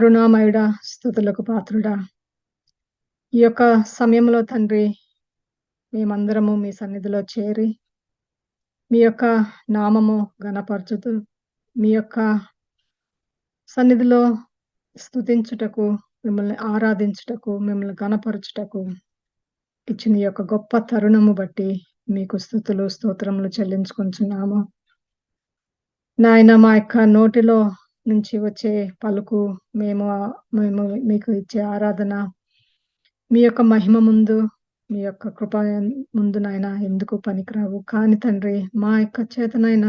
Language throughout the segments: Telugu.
కరుణామయుడా, స్తుతులకు పాత్రుడా, ఈ యొక్క సమయంలో తండ్రి మేమందరము మీ సన్నిధిలో చేరి, మీ యొక్క నామము ఘనపరచుతూ, మీ యొక్క సన్నిధిలో స్తుతించుటకు, మిమ్మల్ని ఆరాధించుటకు, మిమ్మల్ని ఘనపరచుటకు ఇచ్చిన ఈ యొక్క గొప్ప తరుణము బట్టి మీకు స్తుతులు, స్తోత్రములు చెల్లించుకొనుచున్నాము. నాయన మా యొక్క నోటిలో నుంచి వచ్చే పలుకు మేము మేము మీకు ఇచ్చే ఆరాధన మీ యొక్క మహిమ ముందు, మీ యొక్క కృప ముందు నాయన ఎందుకు పనికిరావు. కానీ తండ్రి మా యొక్క చేతనైన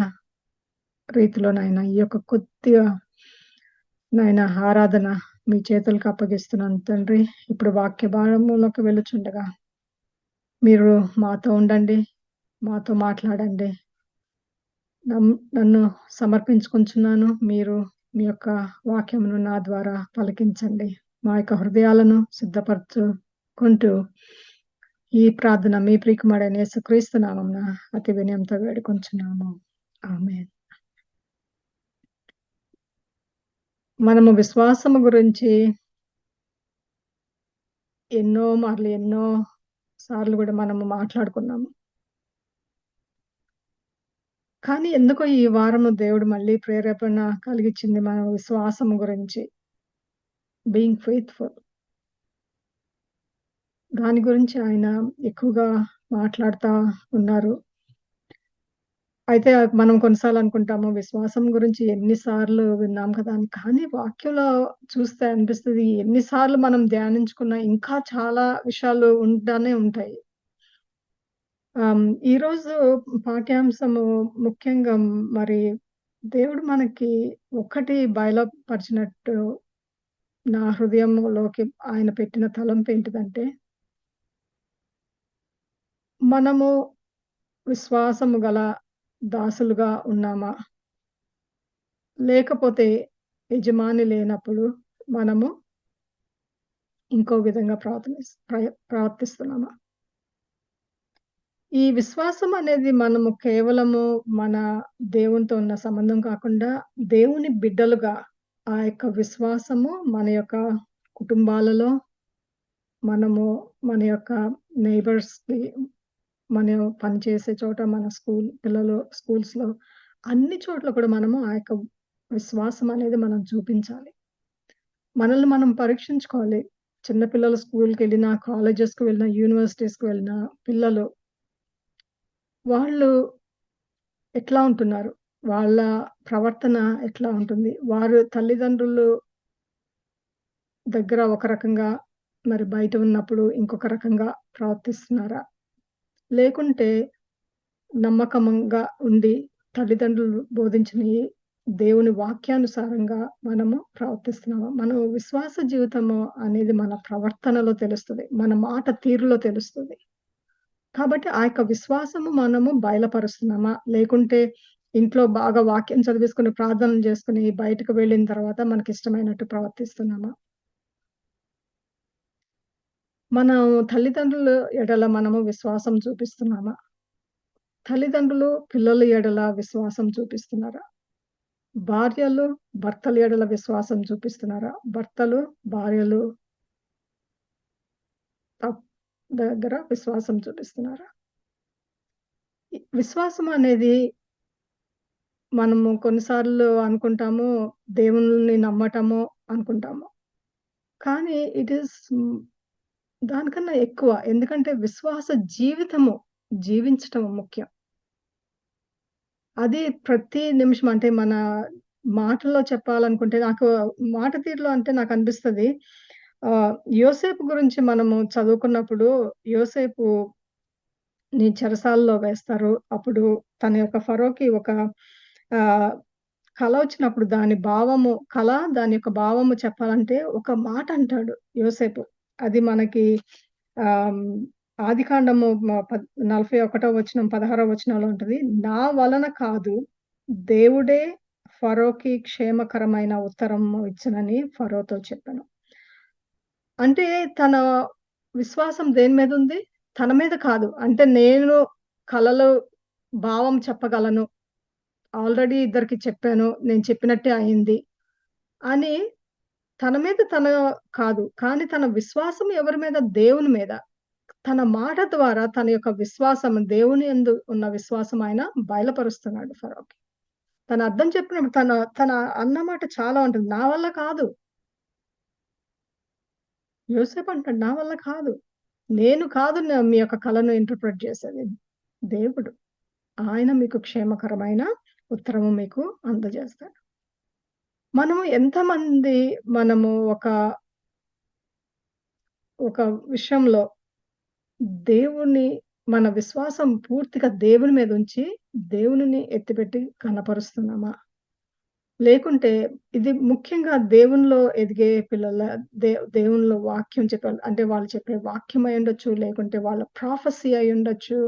రీతిలో నాయన ఈ యొక్క కొద్దిగా నాయన ఆరాధన మీ చేతులకు అప్పగిస్తున్నాను తండ్రి. ఇప్పుడు వాక్య భాగంలోకి వెళ్ళుచుండగా మీరు మాతో ఉండండి, మాతో మాట్లాడండి. నన్ను సమర్పించుకుంటున్నాను. మీరు మీ యొక్క వాక్యమును నా ద్వారా పలికించండి. మా యొక్క హృదయాలను సిద్ధపరచుకుంటూ ఈ ప్రార్థన మీ ప్రియకుమారుడైన యేసుక్రీస్తు నామమున అతి వినయంతో వేడుకొంచున్నాము. ఆమేన్. మనము విశ్వాసము గురించి ఎన్నో మార్లు, ఎన్నో సార్లు కూడా మనము మాట్లాడుకున్నాము. కానీ ఎందుకో ఈ వారము దేవుడు మళ్ళీ ప్రేరేపణ కలిగించింది మన విశ్వాసము గురించి. Being faithful. దాని గురించి ఆయన ఎక్కువగా మాట్లాడుతా ఉన్నారు. అయితే మనం కొన్నిసార్లు అనుకుంటాము విశ్వాసం గురించి ఎన్ని సార్లు విన్నాం కదా అని. కానీ వాక్యంలో చూస్తే అనిపిస్తది ఎన్ని సార్లు మనం ధ్యానించుకున్నా ఇంకా చాలా విషయాలు ఉంటానే ఉంటాయి. ఈరోజు పాఠ్యాంశము ముఖ్యంగా మరి దేవుడు మనకి ఒకటి బయలుపరిచినట్టు నా హృదయంలోకి ఆయన పెట్టిన తలంపు ఏంటిదంటే, మనము విశ్వాసము గల దాసులుగా ఉన్నామా? లేకపోతే యజమాని లేనప్పుడు మనము ఇంకో విధంగా ప్రవర్తిస్తున్నామా? ఈ విశ్వాసం అనేది మనము కేవలము మన దేవునితో ఉన్న సంబంధం కాకుండా, దేవుని బిడ్డలుగా ఆ యొక్క విశ్వాసము మన యొక్క కుటుంబాలలో, మనము మన యొక్క నైబర్స్‌కి, మనం పనిచేసే చోట, మన పిల్లలు స్కూల్స్‌లో అన్ని చోట్ల కూడా మనము ఆ యొక్క విశ్వాసం అనేది మనం చూపించాలి. మనల్ని మనం పరీక్షించుకోవాలి. చిన్న పిల్లలు స్కూల్‌కెళ్ళినా, కాలేజెస్‌కి వెళ్ళినా, యూనివర్సిటీస్‌కి వెళ్ళినా పిల్లలు వాళ్ళు ఎట్లా ఉంటున్నారు? వాళ్ళ ప్రవర్తన ఎట్లా ఉంటుంది? వారు తల్లిదండ్రులు దగ్గర ఒక రకంగా, మరి బయట ఉన్నప్పుడు ఇంకొక రకంగా ప్రవర్తిస్తున్నారా? లేకుంటే నమ్మకంగా ఉండి తల్లిదండ్రులు బోధించినయి దేవుని వాక్యానుసారంగా మనము ప్రవర్తిస్తున్నామా? మన విశ్వాస జీవితము అనేది మన ప్రవర్తనలో తెలుస్తది. మన మాట తీరులో తెలుస్తది. కాబట్టి ఆ యొక్క విశ్వాసము మనము బయలుపరుస్తున్నామా? లేకుంటే ఇంట్లో బాగా వాక్యం చదివేసుకొని, ప్రార్థనలు చేసుకొని, బయటకు వెళ్ళిన తర్వాత మనకిష్టమైనట్టు ప్రవర్తిస్తున్నామా? మనం తల్లిదండ్రుల ఎడల మనము విశ్వాసం చూపిస్తున్నామా? తల్లిదండ్రులు పిల్లల ఎడల విశ్వాసం చూపిస్తున్నారా? భార్యలు భర్తల ఎడల విశ్వాసం చూపిస్తున్నారా? భర్తలు భార్యలు తప్ దగ్గర విశ్వాసం చూపిస్తున్నారా? ఈ విశ్వాసం అనేది మనము కొన్నిసార్లు అనుకుంటాము, దేవుళ్ళని నమ్మటము అనుకుంటాము. కానీ ఇట్ ఈస్ దానికన్నా ఎక్కువ. ఎందుకంటే విశ్వాస జీవితము జీవించటం ముఖ్యం. అది ప్రతి నిమిషం అంటే మన మాటల్లో చెప్పాలనుకుంటే నాకు మాట తీరులో అంటే నాకనిపిస్తది. యోసేపు గురించి మనము చదువుకున్నప్పుడు యోసేపుని చెరసాలలో వేస్తారు. అప్పుడు తన యొక్క ఫరోకి ఒక ఆహ్, కల వచ్చినప్పుడు దాని యొక్క భావము చెప్పాలంటే ఒక మాట అంటాడు యోసేపు. అది మనకి ఆహ్, ఆదికాండము 41 వచనం, 16 వచనాల్లో ఉంటది. నా వలన కాదు, దేవుడే ఫరోకి క్షేమకరమైన ఉత్తరము ఇచ్చునని ఫరోతో చెప్పెను. అంటే తన విశ్వాసం దేని మీదుంది? తన మీద కాదు. అంటే నేను కలలో భావం చెప్పగలను. ఆల్రెడీ ఇద్దరికి చెప్పాను. నేను చెప్పినట్టే అయింది అని తన మీద కాదు. కానీ తన విశ్వాసం ఎవరి మీద? దేవుని మీద. తన మాట ద్వారా తన యొక్క విశ్వాసం దేవుని యందు ఉన్న విశ్వాసం ఆయన బయలుపరుస్తున్నాడు ఫరోకి. తను అర్థం చెప్పినప్పుడు తన అన్న మాట చాలా ఉంటుంది. నా వల్ల కాదు. యోసేపు అంటాడు నా వల్ల కాదు. నేను కాదు మీ యొక్క కలను ఇంటర్‌ప్రెట్ చేసేది. దేవుడు. ఆయన మీకు క్షేమకరమైన ఉత్తరము మీకు అందజేస్తాడు. మనము ఎంతమంది మనము ఒక విషయంలో దేవుని మన విశ్వాసం పూర్తిగా దేవుని మీద ఉంచి, దేవునిని ఎత్తిపెట్టి కనపరుస్తున్నామా? లేకుంటే ఇది ముఖ్యంగా దేవునిలో ఎదిగే పిల్లల దేవునిలో వాక్యం చెప్పాలి. అంటే వాళ్ళు చెప్పే వాక్యం అయ్యుండొచ్చు, లేకుంటే వాళ్ళ ప్రాఫెసీ అయ్యుండొచ్చు,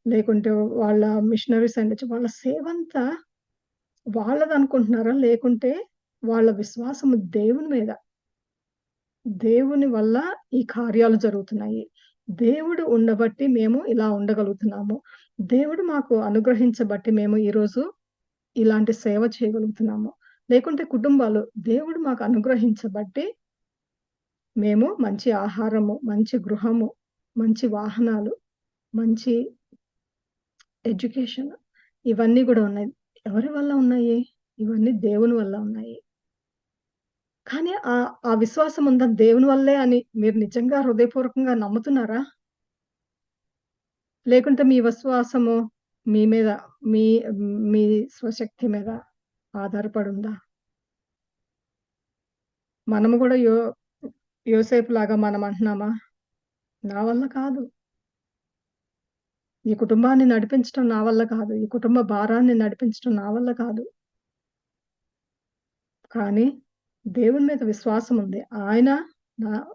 లేకుంటే వాళ్ళ మిషనరీస్ అయ్యుండొచ్చు. వాళ్ళ సేవంతా వాళ్ళదనుకుంటున్నారా? లేకుంటే వాళ్ళ విశ్వాసము దేవుని మీద. దేవుని వల్ల ఈ కార్యాలు జరుగుతున్నాయి. దేవుడు ఉండబట్టి మేము ఇలా ఉండగలుగుతున్నాము. దేవుడు మాకు అనుగ్రహించబట్టి మేము ఈరోజు ఇలాంటి సేవ చేయగలుగుతున్నాము. లేకుంటే కుటుంబాలు దేవుడు మాకు అనుగ్రహించబట్టి మేము మంచి ఆహారము, మంచి గృహము, మంచి వాహనాలు, మంచి ఎడ్యుకేషన్ ఇవన్నీ గూడా ఉన్నాయి. ఎవరి వల్ల ఉన్నాయి? ఇవన్నీ దేవుని వల్ల ఉన్నాయి. కానీ ఆ విశ్వాసం ఉందా దేవుని వల్లే అని మీరు నిజంగా హృదయపూర్వకంగా నమ్ముతున్నారా? లేకుంటే మీ విశ్వాసము మీ మీద మీ మీ స్వశక్తి మీద ఆధారపడుందా? మనము గూడా యోసేపులాగా మనం అంటున్నామా? నా వల్ల కాదు. ఈ కుటుంబాన్ని నడిపించటం నా వల్ల కాదు. ఈ కుటుంబ భారాన్ని నడిపించటం నా వల్ల కాదు. కానీ దేవుని మీద విశ్వాసం ఉంది. ఆయన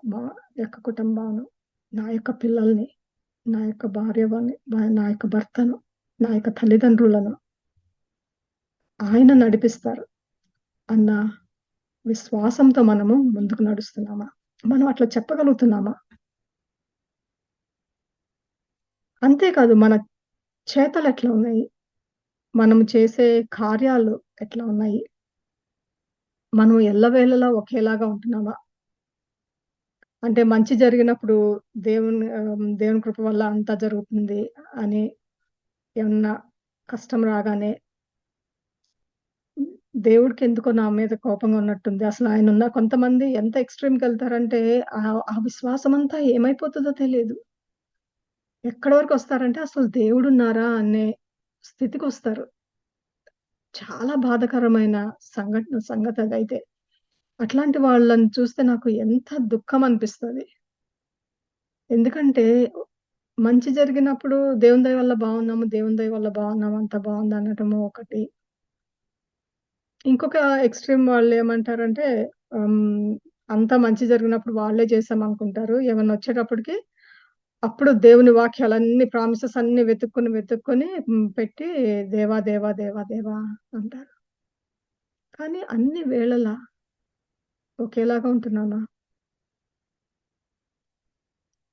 మా యొక్క కుటుంబాన్ని, నా యొక్క పిల్లల్ని, నా యొక్క నా యొక్క భర్తను, నా యొక్క తల్లిదండ్రులను ఆయన నడిపిస్తారు అన్న విశ్వాసంతో మనము ముందుకు నడుస్తున్నామా? మనం అట్లా చెప్పగలుగుతున్నామా? అంతేకాదు మన చేతలెట్లా ఉన్నాయి? మనం చేసే కార్యాలు ఎట్లా ఉన్నాయి? మనం ఎల్లవేళలా ఒకేలాగా ఉంటున్నామా? అంటే మంచి జరిగినప్పుడు దేవుని కృప వల్ల అంతా జరుగుతుంది అని ఏమన్నా కష్టం రాగానే దేవుడికెందుకో నా మీద కోపంగా ఉన్నట్టుంది. అసలు ఆయనున్న కొంతమంది ఎంత ఎక్స్‌ట్రీమ్‌కెళ్తారంటే ఆ విశ్వాసమంతా ఏమైపోతదో తెలీదు. ఎక్కడి వరకొస్తారంటే అసలు దేవుడున్నారా అనే స్థితికొస్తారు. చాలా బాధాకరమైన సంగతదైతే. అట్లాంటి వాళ్ళని చూస్తే నాకు ఎంత దుఃఖమనిపిస్తది. ఎందుకంటే మంచి జరిగినప్పుడు దేవుని దయ వల్ల బావున్నాము, దేవుని దయ వల్ల బావున్నాము, అంతా బావుందనటము ఒకటి. ఇంకొక ఎక్స్‌ట్రీమ్ వాళ్ళేమంటారంటే అంతా మంచి జరిగినప్పుడు వాళ్ళే చేశామనుకుంటారు. ఏమన్నొచ్చేటప్పటికి అప్పుడు దేవుని వాక్యాలన్నీ ప్రామిసెస్ అన్నీ వెతుక్కొని పెట్టి దేవా! దేవా! దేవా! దేవా! అంటారు. కానీ అన్ని వేళలా ఒకేలాగా ఉంటున్నామా?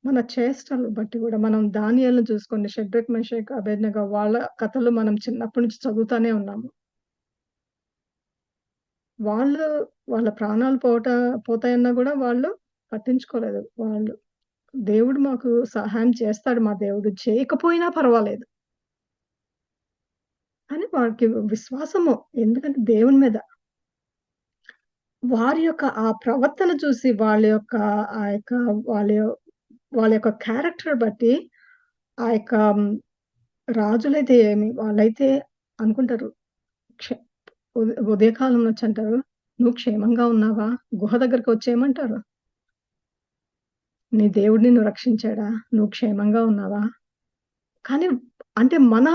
మన చేష్టలు బట్టి గూడా మనం దానియేలుని చూసుకోండి. షడ్రక్, మెషక్, అబేద్నెగో వాళ్ళ కథలు మనం చిన్నప్పటి నుంచి చదువుతానే ఉన్నాము. వాళ్ళు వాళ్ళ ప్రాణాలు పోతాయన్నా గూడా వాళ్ళు పట్టించుకోలేదు. దేవుడు మాకు సహాయం చేస్తాడు మా దేవుడు. చేయకపోయినా పర్వాలేదు. అని వారికి విశ్వాసము. ఎందుకంటే దేవుని మీద. వారి యొక్క ఆ ప్రవర్తన చూసి వాళ్ళ యొక్క ఆ యొక్క వాళ్ళ యొ వాళ్ళ యొక్క క్యారెక్టర్ బట్టి ఆ యొక్క రాజులైతే ఏమి వాళ్ళైతే అనుకుంటారు. క్ష ఉదయకాలంలో వచ్చంటారు, "నువ్వు క్షేమంగా ఉన్నావా?" గుహ దగ్గరకొచ్చేయమంటారు. "నీ దేవుడు నిన్ను రక్షించాడా? నువ్వు క్షేమంగా ఉన్నావా?" కానీ అంటే మన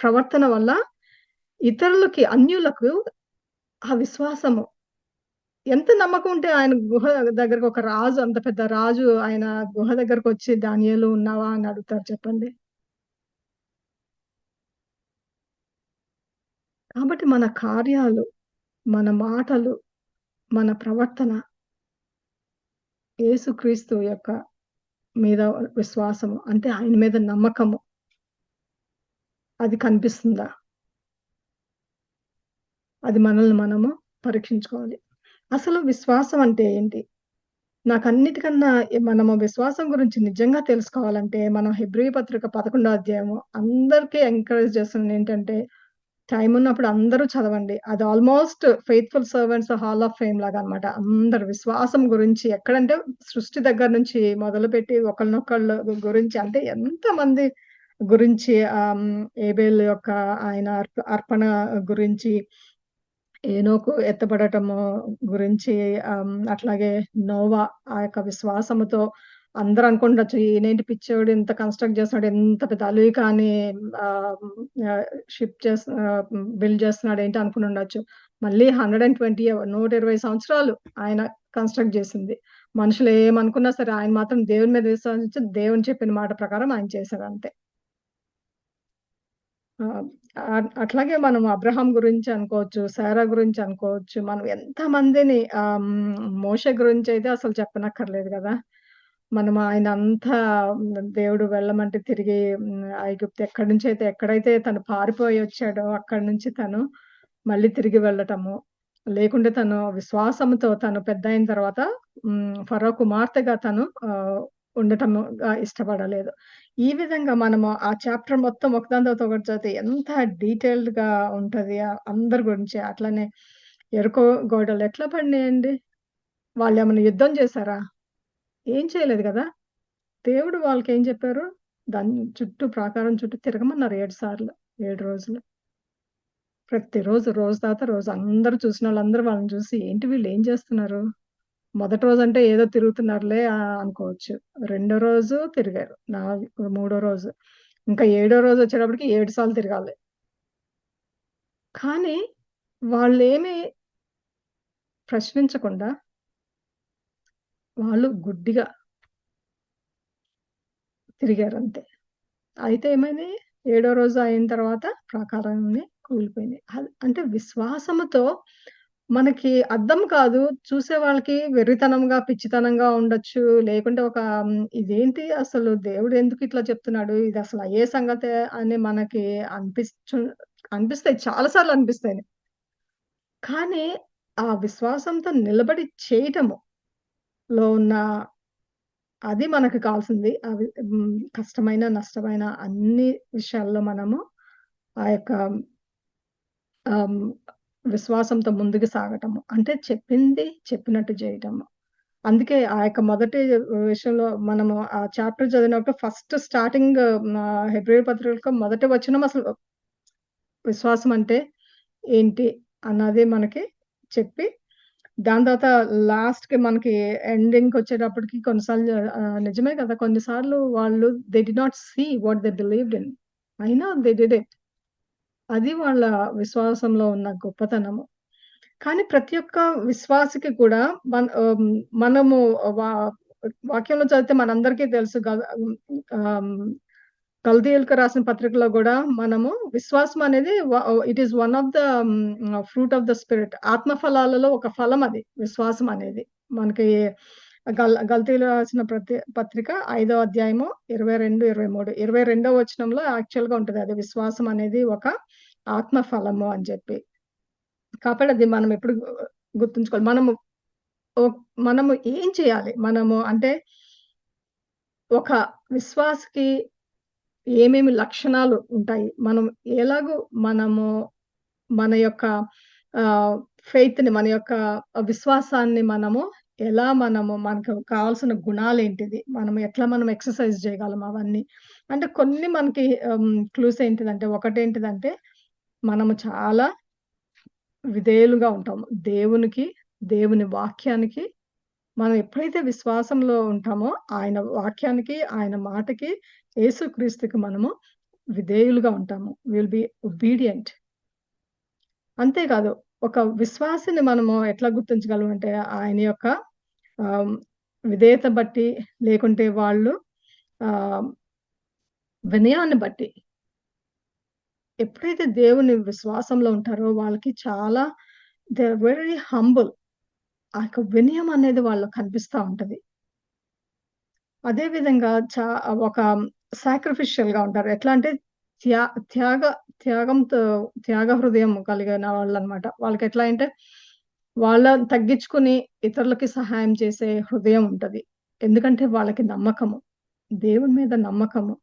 ప్రవర్తన వల్ల ఇతరులకి, అన్యులకు ఆ విశ్వాసము ఎంత నమ్మకం ఉంటే ఆయన గుహ దగ్గరకి ఒక రాజు అంత పెద్ద రాజు ఆయన గుహ దగ్గరకొచ్చి "దానియేలు ఉన్నావా?" అని అడుగుతారు చెప్పండి. కాబట్టి మన కార్యాలు, మన మాటలు, మన ప్రవర్తన యేసుక్రీస్తు యొక్క మీద విశ్వాసము అంటే ఆయన మీద నమ్మకము అది కనిపిస్తుందా? అది మనల్ని మనము పరీక్షించుకోవాలి. అసలు విశ్వాసం అంటే ఏంటి? నాకన్నిటికన్నా మనము విశ్వాసం గురించి నిజంగా తెలుసుకోవాలంటే, మనం హెబ్రీ పత్రిక 11 అధ్యాయము అందరికీ ఎంకరేజ్ చేస్తుందేంటంటే, టైమున్నప్పుడు అందరూ చదవండి. అది almost faithful servants hall of fame లాగనమాట. అందరు విశ్వాసం గురించి ఎక్కడంటే సృష్టి దగ్గర నుంచి మొదలుపెట్టి ఒకళ్ళనొకళ్ళు గురించి అంటే ఎంతమంది గురించి ఏబేలు యొక్క ఆయన అర్పణ గురించి ఏనోకు ఎత్తబడటము గురించి అట్లాగే నోవా ఆ యొక్క విశ్వాసముతో అందరూ అనుకుండొచ్చు. ఈయనేంటి పిచ్చోడు ఇంత కన్‌స్ట్రక్ట్ చేస్తున్నాడు. ఎంత పెద్ద అలీకాని ఆహ్, ఆహ్, షిప్ బిల్డ్ చేస్తున్నాడేంటి అనుకునుండొచ్చు. మళ్ళీ 120 సంవత్సరాలు ఆయన కన్‌స్ట్రక్ట్ చేసింది. మనుషులు ఏమనుకున్నా సరే ఆయన మాత్రం దేవుని మీద విశ్వసించి దేవుని చెప్పిన మాట ప్రకారం ఆయన చేశాడంతే. ఆ! అట్లాగే మనం అబ్రహాం గురించి అనుకోవచ్చు, శారా గురించి అనుకోవచ్చు. మనం ఎంతమందిని మోషే గురించయితే అసలు చెప్పనక్కర్లేదు గదా! మనం ఆయనంతా దేవుడు వెళ్ళమంటే తిరిగి ఐగుప్తు ఎక్కడి నుంచైతే ఎక్కడైతే తను పారిపోయొచ్చాడో అక్కడి నుంచి తను మళ్ళీ తిరిగి వెళ్ళటము. లేకుంటే తను విశ్వాసంతో తను పెద్దయిన తర్వాత ఫరో కుమార్తెగా తను ఉండటముగా ఇష్టపడలేదు. ఈ విధంగా మనము ఆ చాప్టర్ మొత్తం ఒకదాని తర్వాత ఒకటి చదివితే ఎంత డీటెయిల్డ్‌గా ఉంటది. అందరి గురించి. అట్లనే ఎరుకో గోడలు ఎట్లా పడినాయండి? వాళ్ళేమన్నా యుద్ధం చేసారా? ఏం చేయలేదు గదా! దేవుడు వాళ్ళకేం చెప్పారు? దాని చుట్టూ ప్రాకారం చుట్టూ తిరగమన్నారు 7 సార్లు. 7 రోజులు. ప్రతిరోజు రోజు తర్వాత రోజు అందరూ చూసినోళ్ళందరూ వాళ్ళని చూసి ఏంటి వీళ్ళేం చేస్తున్నారు? మొదటి రోజంటే ఏదో తిరుగుతున్నారులే అనుకోవచ్చు. రెండో రోజు తిరిగారు. మూడో రోజు. ఇంకా ఏడో రోజొచ్చేటప్పటికి 7 సార్లు తిరగాలి. కానీ వాళ్ళేమి ప్రశ్నించకుండా వాళ్ళు గుడ్డిగా తిరిగారంతే. అయితే ఏమైంది? ఏడో రోజు అయిన తర్వాత ప్రాకారాన్ని కూలిపోయింది. అంటే విశ్వాసముతో మనకి అర్థం కాదు. చూసే వాళ్ళకి వెర్రితనంగా, పిచ్చితనంగా ఉండొచ్చు. లేకుంటే ఇదేంటి అసలు దేవుడు ఎందుకిట్లా చెప్తున్నాడు? ఇదసలు అయ్యే సంగతే అని మనకి అనిపిస్తాయి. చాలా సార్లు అనిపిస్తాయి. కానీ ఆ విశ్వాసంతో నిలబడి చేయటము లో ఉన్న అది మనకు కావాల్సింది. కష్టమైన, నష్టమైన అన్ని విషయాల్లో మనము ఆ యొక్క ఆహ్, హ్మ్, విశ్వాసంతో ముందుకు సాగటము. అంటే చెప్పింది చెప్పినట్టు చేయటము. అందుకే ఆ యొక్క మొదటి విషయంలో మనము ఆ చాప్టర్ చదివినప్పుడు ఫస్ట్ స్టార్టింగ్ హెబ్రీ పత్రికలో మొదటి వచనం అసలు విశ్వాసం అంటే ఏంటి అన్నది మనకి చెప్పి, దాని తర్వాత లాస్ట్‌కి మనకి ఎండింగ్‌కొచ్చేటప్పటికి కొన్నిసార్లు నిజమే కదా! కొన్నిసార్లు వాళ్ళు they did not see what they believed in. అయినా దే డిడ్ ఇట్. అది వాళ్ళ విశ్వాసంలో ఉన్న గొప్పతనము. కానీ ప్రతి ఒక్క విశ్వాసికి కూడా మనము వా వాక్యంలో చదివితే మనందరికీ తెలుసు ఆహ్, కల్దీయులకు రాసిన పత్రికలో గూడా మనము విశ్వాసం అనేది it is one of the fruit of the spirit. ఆత్మ ఫలాలలో ఒక ఫలం అది విశ్వాసం అనేది. మనకి గల్తీయులు రాసిన పత్రిక 5వ అధ్యాయము 22, 23. 22వ వచనంలో యాక్చువల్‌గా ఉంటది. అది విశ్వాసం అనేది ఒక ఆత్మ ఫలము అని చెప్పి. కాబట్టి అది మనం ఎప్పుడు గుర్తుంచుకోవాలి. ఓ మనము ఏం చేయాలి? మనము అంటే ఒక విశ్వాసికి ఏమేమి లక్షణాలు ఉంటాయి? మనము మన యొక్క ఆహ్, ఫెయిత్‌ని మన యొక్క విశ్వాసాన్ని మనకు కావాల్సిన గుణాలేంటిది? మనం ఎక్సర్‌సైజ్ చేయగలం అవన్నీ. అంటే కొన్ని మనకి క్లూస్ ఏంటిదంటే ఒకటేంటిదంటే మనము చాలా విధేయులుగా ఉంటాము. దేవుని వాక్యానికి మనం ఎప్పుడైతే విశ్వాసంలో ఉంటామో, ఆయన వాక్యానికి, ఆయన మాటకి, యేసుక్రీస్తుకి మనము విధేయులుగా ఉంటాము. Will be obedient. అంతే కాదు, ఒక విశ్వాసిని మనము ఎట్లా గుర్తించగలం అంటే, ఆయన యొక్క ఆహ్, విధేయత బట్టి, లేకుంటే వాళ్ళు ఆహ్, వినయాన్ని బట్టి. ఎప్పుడైతే దేవుని విశ్వాసంలో ఉంటారో, వాళ్ళకి చాలా దే ఆర్ వెరీ హంబుల్. ఆ యొక్క వినయం అనేది వాళ్ళలో కనిపిస్తా ఉంటది. అదే విధంగా ఒక సాక్రిఫిషియల్‌గా ఉంటారు. ఎట్లా అంటే త్యా త్యాగ త్యాగంతో త్యాగ హృదయం కలిగిన వాళ్ళనమాట. వాళ్ళకెట్లా అంటే వాళ్ళని తగ్గించుకొని ఇతరులకి సహాయం చేసే హృదయం ఉంటది. ఎందుకంటే వాళ్ళకి నమ్మకము. దేవుని మీద నమ్మకము.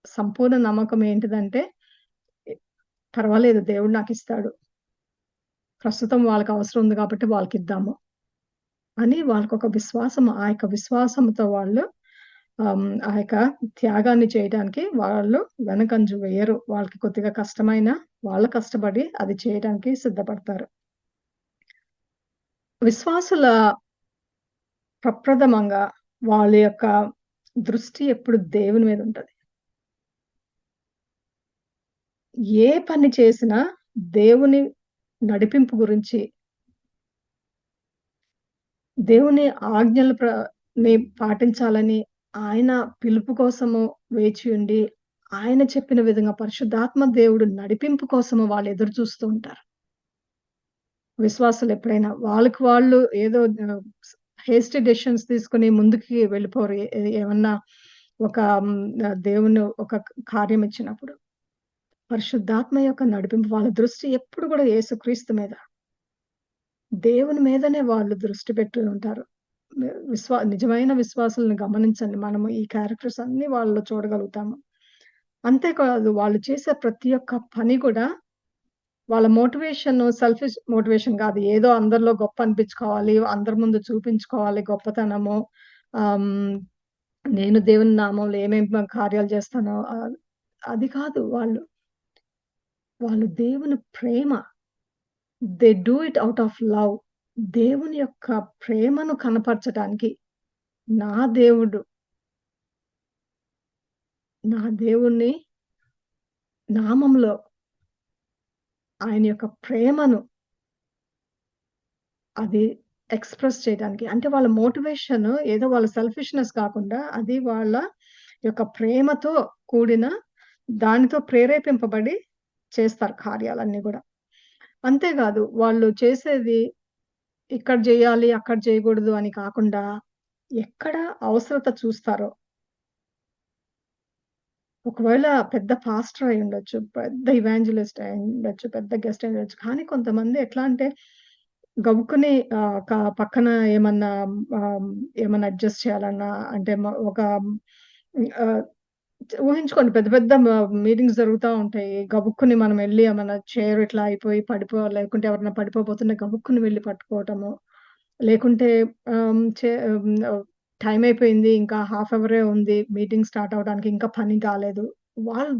సంపూర్ణ నమ్మకం ఏంటిదంటే, ఎ పర్వాలేదు దేవుడు నాకిస్తాడు. ప్రస్తుతం వాళ్ళకి అవసరం ఉంది కాబట్టి వాళ్ళకిద్దాము అని వాళ్ళకొక విశ్వాసం. ఆ యొక్క విశ్వాసంతో వాళ్ళు ఆ యొక్క త్యాగాన్ని చేయటానికి వాళ్ళు వెనకంజ వేయరు. వాళ్ళకి కొద్దిగా కష్టమైనా వాళ్ళు కష్టపడి అది చేయడానికి సిద్ధపడతారు. విశ్వాసుల ప్రప్రథమంగా వాళ్ళ యొక్క దృష్టి ఎప్పుడు దేవుని మీద ఉంటది. ఏ పని చేసినా దేవుని నడిపింపు గురించి, దేవుని ఆజ్ఞలు ని పాటించాలని, ఆయన పిలుపు కోసము వేచి ఉండి, ఆయన చెప్పిన విధంగా పరిశుద్ధాత్మ దేవుడు నడిపింపు కోసము వాళ్ళు ఎదురు చూస్తూ ఉంటారు. విశ్వాసులెప్పుడైనా. వాళ్ళకి వాళ్ళు ఏదో హేస్టీ డెసిషన్స్ తీసుకొని ముందుకి వెళ్ళిపోరు. ఏమన్నా ఒక దేవుని ఒక కార్యం ఇచ్చినప్పుడు. పరిశుద్ధాత్మ యొక్క నడిపింపు వాళ్ళ దృష్టి ఎప్పుడు గూడా యేసుక్రీస్తు మీద. దేవుని మీదనే వాళ్ళు దృష్టి పెట్టి ఉంటారు. నిజమైన విశ్వాసులను గమనించండి. మనము ఈ క్యారెక్టర్స్ అన్నీ వాళ్ళలో చూడగలుగుతాము. అంతేకాదు వాళ్ళు చేసే ప్రతి ఒక్క పని గూడా వాళ్ళ మోటివేషన్ సెల్ఫిష్ మోటివేషన్ గాదు. ఏదో అందరిలో గొప్ప అనిపించుకోవాలి, అందరి ముందు చూపించుకోవాలి గొప్పతనము. ఆహ్, హ్మ్, నేను దేవుని నామంలో ఏమేం కార్యాలు చేస్తానో అది కాదు వాళ్ళు. వాళ్ళు దేవుని ప్రేమ. They do it out of love. దేవుని యొక్క ప్రేమను కనపరచటానికి నా దేవుడు, నా దేవుణ్ణి నామంలో ఆయన యొక్క ప్రేమను అది ఎక్స్‌ప్రెస్ చేయడానికి. అంటే వాళ్ళ మోటివేషన్ ఏదో వాళ్ళ సెల్ఫిష్‌నెస్ కాకుండా అది వాళ్ళ యొక్క ప్రేమతో కూడిన దానితో ప్రేరేపింపబడి చేస్తారు కార్యాలన్నీ గూడా. అంతేగాదు వాళ్ళు చేసేది ఇక్కడ జేయాలి, అక్కడ చేయకూడదు అని కాకుండా ఎక్కడ అవసరత చూస్తారో ఒకవేళ పెద్ద పాస్టర్ అయ్యుండొచ్చు. పెద్ద ఇవాంజలిస్ట్ అయ్యుండొచ్చు. పెద్ద గెస్ట్ అయ్యుండొచ్చు. కానీ కొంతమంది ఎట్లా అంటే గబుక్కుని పక్కన ఏమన్నా ఆహ్, ఏమన్నా అడ్జస్ట్ చేయాలన్నా అంటే ఒక ఆహ్, ఊహించుకోండి పెద్ద పెద్ద మీటింగ్స్ జరుగుతా ఉంటాయి. గబుక్కుని మనం ఎళ్లి ఏమన్నా చైర్ ఇట్లా అయిపోయి లేకుంటే ఎవరైనా పడిపోబోతుంటే గబుక్కుని వెళ్లి పట్టుకోవటము. లేకుంటే ఆహ్, చే ఆహ్, టైమ్ అయిపోయింది. ఇంకా హాఫ్ అవరే ఉంది. మీటింగ్ స్టార్ట్ అవ్వడానికి ఇంకా పని కాలేదు.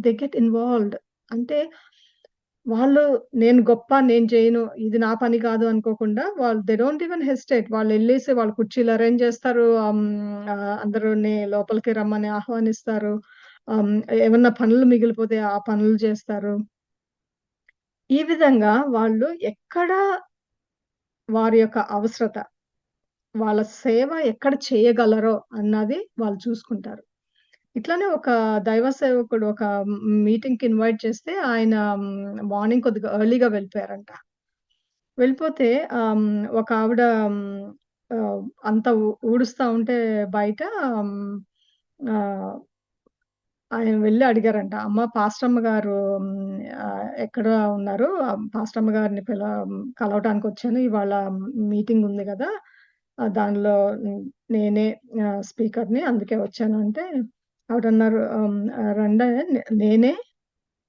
They get involved. అంటే వాళ్ళు నేను గొప్ప, నేను చేయను, ఇది నా పని కాదు అనుకోకుండా దే డోంట్ ఈవెన్ హెసిటేట్. వాళ్ళెళ్ళేసి వాళ్ళ కుర్చీలు అరేంజ్ చేస్తారు. అందరూని లోపలికి రమ్మని ఆహ్వానిస్తారు. ఏమన్నా పనులు మిగిలిపోతే ఆ పనులు చేస్తారు. ఈ విధంగా వాళ్ళు ఎక్కడ వారి యొక్క అవసరత, వాళ్ళ సేవ ఎక్కడ చేయగలరో అన్నది వాళ్ళు చూసుకుంటారు. ఇట్లనే ఒక దైవ సేవకుడు ఒక మీటింగ్‌కి ఇన్వైట్ చేస్తే ఆయన మార్నింగ్ కొద్దిగా ఎర్లీ‌గా వెళ్ళిపోయారంట. వెళ్ళిపోతే ఒక ఆవిడ అంతా ఊడుస్తా ఉంటే బయట హ్మ్, ఆహ్, ఆయన వెళ్లి అడిగారంట. అమ్మ పాస్టమ్మ గారు ఎక్కడ ఉన్నారు? పాస్టమ్మ గారిని కలవటానికొచ్చాను. ఇవాళ మీటింగ్ ఉంది గదా! దానిలో నేనే స్పీకర్‌ని అందుకే వచ్చాను అంటే ఆవిడన్నారు రండి నేనే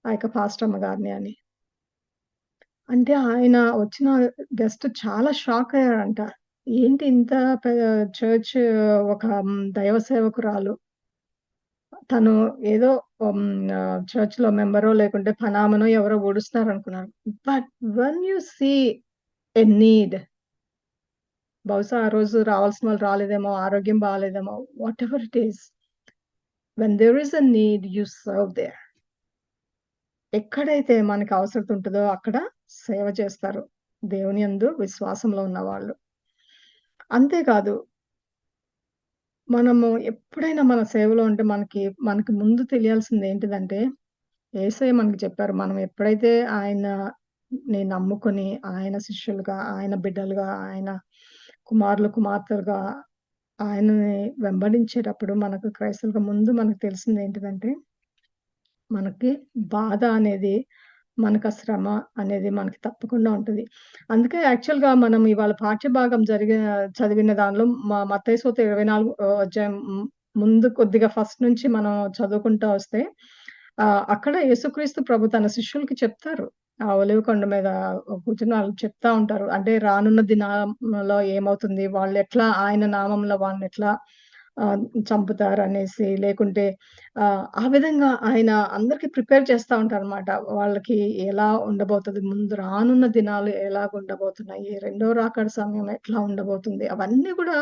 ఆ యొక్క పాస్టమ్మ గారిని అని. అంటే ఆయన వచ్చిన గెస్ట్ చాలా షాక్ అయ్యారంట. ఏంటి ఇంత పె చర్చ్ ఒక దైవ సేవకురాలు. తను ఏదో చర్చ్‌లో మెంబరో లేకుంటే పనామనో ఎవరో ఊడుస్తున్నారనుకున్నారు. But when you see a need బహుశా ఆ రోజు రావాల్సిన వాళ్ళు రాలేదేమో, ఆరోగ్యం బాలేదేమో, whatever it is. When there is a need you serve there. ఎక్కడైతే మనకి అవసరత ఉంటదో అక్కడ సేవ చేస్తారు. దేవుని యందు విశ్వాసంలో ఉన్నవాళ్ళు. అంతేకాదు మనము ఎప్పుడైనా మన సేవలో ఉంటే మనకి ముందు తెలియాల్సిందేంటిదంటే, యేసయ్య మనకి చెప్పారు. మనం ఎప్పుడైతే ఆయనని నమ్ముకొని, ఆయన శిష్యులుగా, ఆయన బిడ్డలుగా, ఆయన కుమారులు, కుమార్తెలుగా ఆయనని వెంబడించేటప్పుడు మనకు క్రైస్తవులుగా ముందు మనకు తెలిసిందేంటిదంటే, మనకి బాధ అనేది మనకా శ్రమ అనేది మనకి తప్పకుండా ఉంటది. అందుకే యాక్చువల్‌గా మనం ఇవాళ పాఠ్య భాగం చదివిన దానిలో మత్తయి సువార్త 24 అధ్యాయం ముందు కొద్దిగా ఫస్ట్ నుంచి మనం చదువుకుంటా వస్తే అక్కడ యేసుక్రీస్తు ప్రభు తన శిష్యులకి చెప్తారు. ఆ ఒలివ కొండ మీద కూర్చొని వాళ్ళకి చెప్తా ఉంటారు. అంటే రానున్న దినాల్లో ఏమవుతుంది? వాళ్ళెట్లా ఆయన నామంలో వాళ్ళనెట్లా చంపుతారనేసి లేకుంటే ఆ విధంగా ఆయన అందరికి ప్రిపేర్ చేస్తా ఉంటారనమాట. వాళ్ళకి ఎలా ఉండబోతది, ముందు రానున్న దినాలు ఎలాగుండబోతున్నాయి, రెండో రాకడ సమయం ఎట్లా ఉండబోతుంది, అవన్నీ గూడా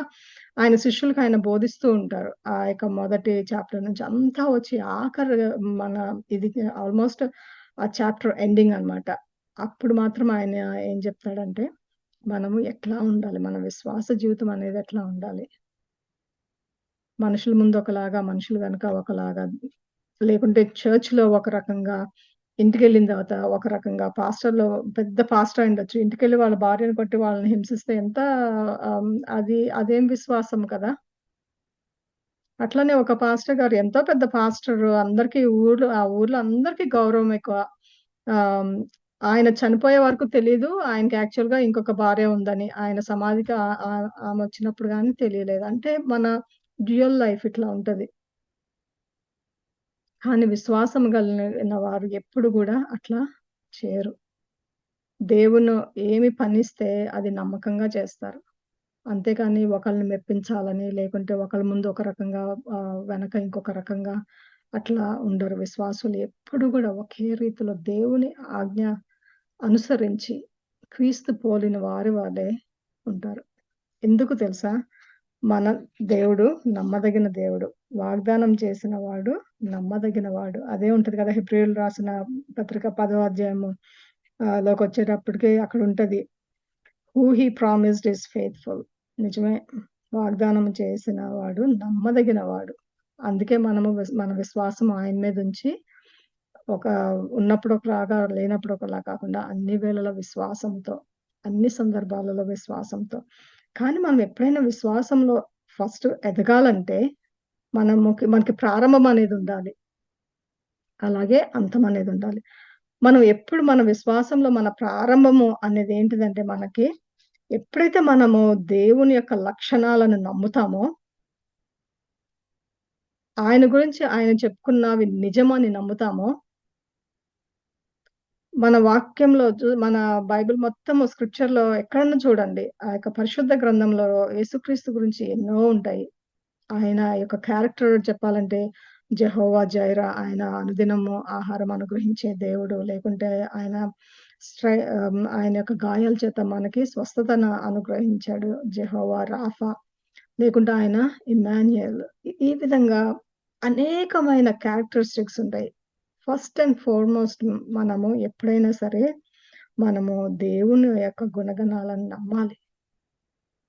ఆయన శిష్యులకి ఆయన బోధిస్తూ ఉంటారు. ఆ యొక్క మొదటి చాప్టర్ నుంచి అంతా వచ్చి ఆఖరి మన ఇది ఆల్‌మోస్ట్ ఆ చాప్టర్ ఎండింగ్ అనమాట. అప్పుడు మాత్రం ఆయన ఏం చెప్తాడంటే, మనము ఎట్లా ఉండాలి, మన విశ్వాస జీవితం అనేది ఎట్లా ఉండాలి. మనుషుల ముందు ఒకలాగా, మనుషులు వెనక ఒకలాగా, లేకుంటే చర్చ్‌లో ఒక రకంగా, ఇంటికెళ్ళిన తర్వాత ఒక రకంగా, పెద్ద పాస్టర్ అయ్యుండొచ్చు. ఇంటికెళ్ళి వాళ్ళ భార్యను కొట్టి వాళ్ళని హింసిస్తే ఎంత అదేం విశ్వాసం కదా! అట్లనే ఒక పాస్టర్ గారు ఎంతో పెద్ద పాస్టరు అందరికి ఆ ఊర్లో అందరికి గౌరవం ఎక్కువ. ఆహ్, ఆయన చనిపోయే వరకు తెలీదు. ఆయనకి యాక్చువల్‌గా ఇంకొక భార్య ఉందని. ఆయన సమాధికి ఆమొచ్చినప్పుడు గాని తెలియలేదు. అంటే మన డ్యూయల్ లైఫ్ ఇట్లా ఉంటది. కానీ విశ్వాసం కలిగిన వారు ఎప్పుడు గూడా అట్లా చేయరు. దేవుడు ఏమి పనిస్తే అది నమ్మకంగా చేస్తారు. అంతేకాని ఒకళ్ళని మెప్పించాలని, లేకుంటే ఒకళ్ళ ముందు ఒక రకంగా వెనక ఇంకొక రకంగా అట్లా ఉండరు. విశ్వాసులు ఎప్పుడు గూడా ఒకే రీతిలో దేవుని ఆజ్ఞ అనుసరించి క్రీస్తు పోలిన వారి వలే ఉంటారు. ఎందుకు తెలుసా? మన దేవుడు నమ్మదగిన దేవుడు. వాగ్దానం చేసిన వాడు నమ్మదగిన వాడు. అదే ఉంటది కదా! హెబ్రీయులు రాసిన పత్రిక 10వ అధ్యాయము లోకొచ్చేటప్పటికి అక్కడుంటది. Who he promised is faithful. నిజమే. వాగ్దానం చేసిన వాడు నమ్మదగిన వాడు. అందుకే మనము మన విశ్వాసం ఆయన మీదుంచి ఒక ఉన్నప్పుడు ఒకలాగా, లేనప్పుడు ఒకలా కాకుండా అన్ని వేళలా విశ్వాసంతో, అన్ని సందర్భాలలో విశ్వాసంతో. కానీ మనం ఎప్పుడైనా విశ్వాసంలో ఫస్ట్ ఎదగాలంటే మనకి ప్రారంభం అనేదుండాలి. అలాగే అంతం అనేదుండాలి. మనం ఎప్పుడు మన విశ్వాసంలో మన ప్రారంభము అనేదేంటిదంటే మనకి ఎప్పుడైతే మనము దేవుని యొక్క లక్షణాలను నమ్ముతామో, ఆయన గురించి ఆయన చెప్పుకున్నవి నిజమని నమ్ముతామో, మన వాక్యంలో మన బైబిల్ మొత్తము స్క్రిప్చర్‌లో ఎక్కడన్నా చూడండి. ఆ యొక్క పరిశుద్ధ గ్రంథంలో యేసుక్రీస్తు గురించి ఎన్నో ఉంటాయి. ఆయన యొక్క క్యారెక్టర్ చెప్పాలంటే జెహోవా జైరా ఆయన అనుదినము ఆహారం అనుగ్రహించే దేవుడు. లేకుంటే ఆయన ఆయన యొక్క గాయాల చేత మనకి స్వస్థతను అనుగ్రహించాడు. Jehovah Rapha. లేకుంటే ఆయన ఇమ్మాన్యుయేల్. ఈ విధంగా అనేకమైన క్యారెక్టరిస్టిక్స్ ఉంటాయి. ఫస్ట్ అండ్ ఫార్‌మోస్ట్ మనము ఎప్పుడైనా సరే, మనము దేవుని యొక్క గుణగణాలను నమ్మాలి.